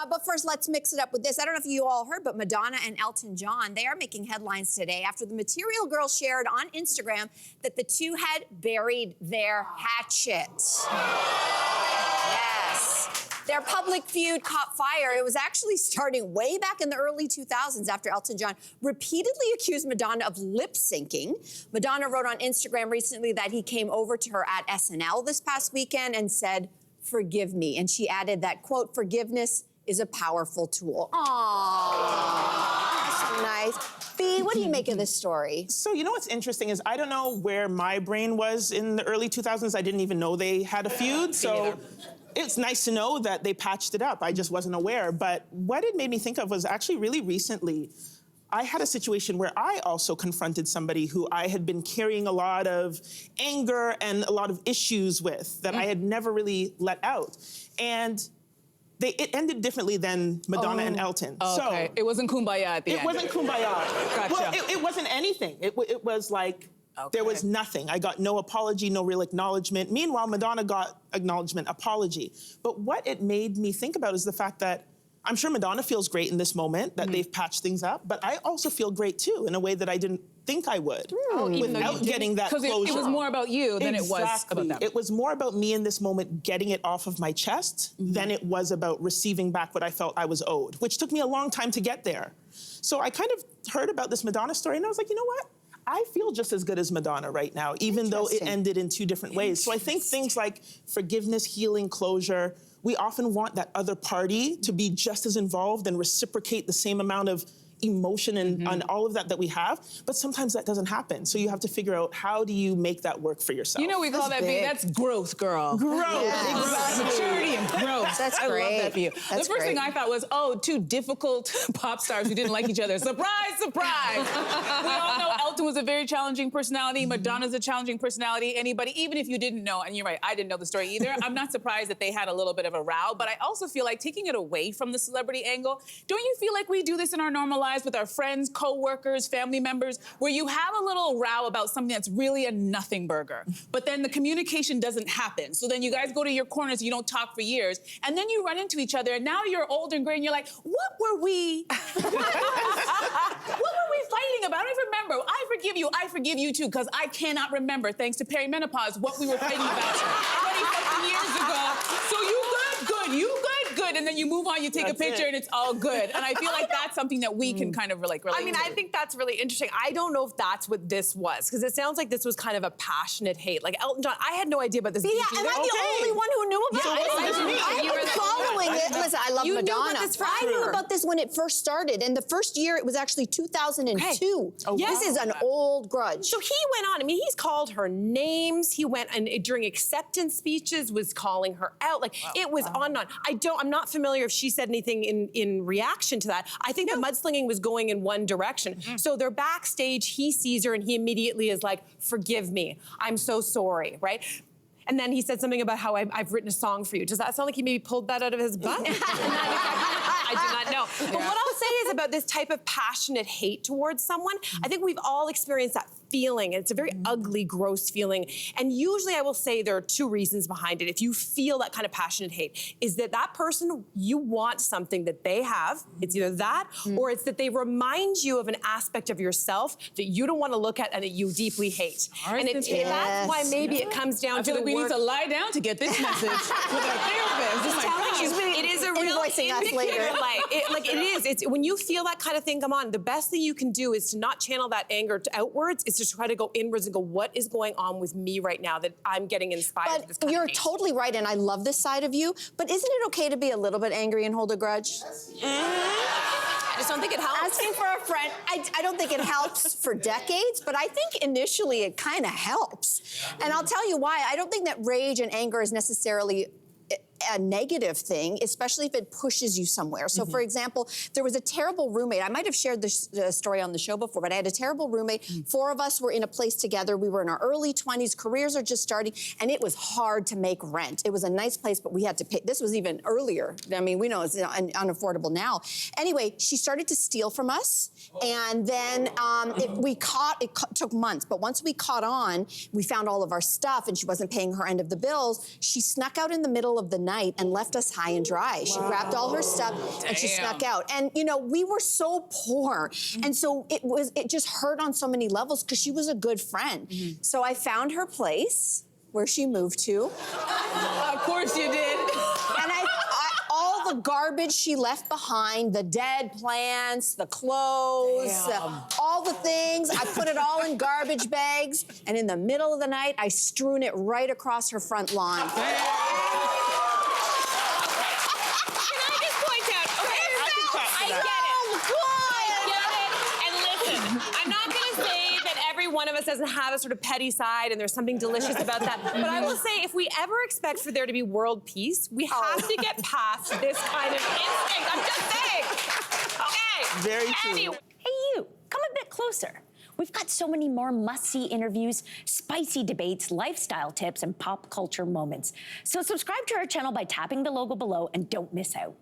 But first, let's mix it up with this. I don't know if you all heard, but Madonna and Elton John, they are making headlines today after the Material Girl shared on Instagram that the two had buried their hatchet. Yes. Their public feud caught fire. It was actually starting way back in the early 2000s after Elton John repeatedly accused Madonna of lip syncing. Madonna wrote on Instagram recently that he came over to her at SNL this past weekend and said, "Forgive me." And she added that, quote, "Forgiveness is a powerful tool." Aww, that's so nice. B, what do you make of this story? So, you know what's interesting is I don't know where my brain was in the early 2000s. I didn't even know they had a feud. So it's nice to know that they patched it up. I just wasn't aware. But what it made me think of was actually really recently, I had a situation where I also confronted somebody who I had been carrying a lot of anger and a lot of issues with that I had never really let out. And it ended differently than Madonna and Elton. Oh, okay. So it wasn't kumbaya at the end. It wasn't kumbaya. Gotcha. Well, it wasn't anything. It was like, there was nothing. I got no apology, no real acknowledgement. Meanwhile, Madonna got acknowledgement, apology. But what it made me think about is the fact that I'm sure Madonna feels great in this moment that they've patched things up, but I also feel great too in a way that I didn't think I would without getting that closure. Because it was more about you than it was about them. It was more about me in this moment getting it off of my chest than it was about receiving back what I felt I was owed, which took me a long time to get there. So I kind of heard about this Madonna story and I was like, you know what? I feel just as good as Madonna right now, even though it ended in two different ways. So I think things like forgiveness, healing, closure, we often want that other party to be just as involved and reciprocate the same amount of emotion and all of that we have, but sometimes that doesn't happen. So you have to figure out how do you make that work for yourself. You know we call that that's growth, girl. Growth. Yeah. Maturity and growth. That's great. I love that for you. The first thing I thought was, oh, two difficult pop stars who didn't like each other. Surprise, surprise. We all know Elton was a very challenging personality. Madonna's a challenging personality. Anybody, even if you didn't know, and you're right, I didn't know the story either, I'm not surprised that they had a little bit of a row, but I also feel like taking it away from the celebrity angle, don't you feel like we do this in our normal lives with our friends, co-workers, family members, where you have a little row about something that's really a nothing burger, but then the communication doesn't happen. So then you guys go to your corners, you don't talk for years, and then you run into each other, and now you're old and gray, and you're like, what were we fighting about? I don't even remember. I forgive you too, because I cannot remember, thanks to perimenopause, what we were fighting about 20 years ago. So you good, and then you move on, you take a picture, and it's all good. And I feel like that's something that we can kind of relate to. I mean, I think that's really interesting. I don't know if that's what this was, because it sounds like this was kind of a passionate hate. Like Elton John, I had no idea about this. Yeah, am I the only one who knew about it? I've been following it. Listen, I love Madonna. I knew about this when it first started, and the first year it was actually 2002. This is an old grudge. So he went on. I mean, he's called her names. He went and during acceptance speeches was calling her out. Like it was on and on. I'm not familiar if she said anything in reaction to that. I think the mudslinging was going in one direction. So they're backstage, he sees her and he immediately is like, forgive me, I'm so sorry, right? And then he said something about how I've written a song for you. Does that sound like he maybe pulled that out of his butt? I do not know. But what I'll say is about this type of passionate hate towards someone, I think we've all experienced that feeling. And it's a very ugly, gross feeling. And usually I will say there are two reasons behind it. If you feel that kind of passionate hate, is that that person, you want something that they have. It's either that or it's that they remind you of an aspect of yourself that you don't want to look at and that you deeply hate. And that's why maybe it comes down to the we need to lie down to get this message with our therapist. Just telling you, it is a real indicator. It's when you feel that kind of thing come on, the best thing you can do is to not channel that anger outwards, is to try to go inwards and go, what is going on with me right now that I'm getting inspired? But you're totally right, and I love this side of you, but isn't it okay to be a little bit angry and hold a grudge? I just don't think it helps. Asking for a friend, I don't think it helps for decades, but I think initially it kind of helps. And I'll tell you why. I don't think that rage and anger is necessarily a negative thing, especially if it pushes you somewhere. So for example, there was a terrible roommate. I might have shared this story on the show before, but I had a terrible roommate. 4 of us were in a place together. We were in our early 20s, careers are just starting, and it was hard to make rent. It was a nice place, but we had to pay. This was even earlier. I mean, we know it's unaffordable now. Anyway, she started to steal from us, and then it took months, but once we caught on, we found all of our stuff, and she wasn't paying her end of the bills. She snuck out in the middle of the night night and left us high and dry. She grabbed all her stuff and she snuck out. And you know, we were so poor. And so it just hurt on so many levels because she was a good friend. So I found her place where she moved to. Of course you did. And all the garbage she left behind, the dead plants, the clothes, all the things, I put it all in garbage bags, and in the middle of the night, I strewn it right across her front lawn. Can I just point out, I get it. And listen, I'm not gonna say that every one of us doesn't have a sort of petty side and there's something delicious about that. But I will say, if we ever expect for there to be world peace, we have to get past this kind of instinct. I'm just saying. Okay. Very true. Hey, you, come a bit closer. We've got so many more must-see interviews, spicy debates, lifestyle tips, and pop culture moments. So subscribe to our channel by tapping the logo below and don't miss out.